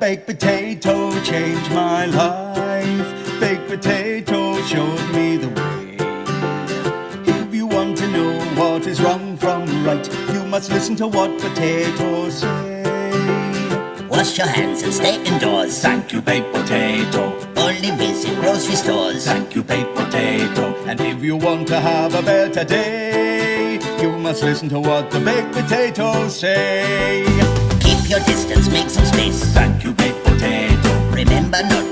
Baked potato changed my life. Baked potato showed me the way. If you want to know what is wrong from right, you must listen to what potatoes say. Wash your hands and stay indoors. Thank you, baked potato. Only visit grocery stores. Thank you, baked potato. And if you want to have a better day, you must listen to what the baked potatoes say. Keep your distance, make some space. Thank you, baked potato. Remember not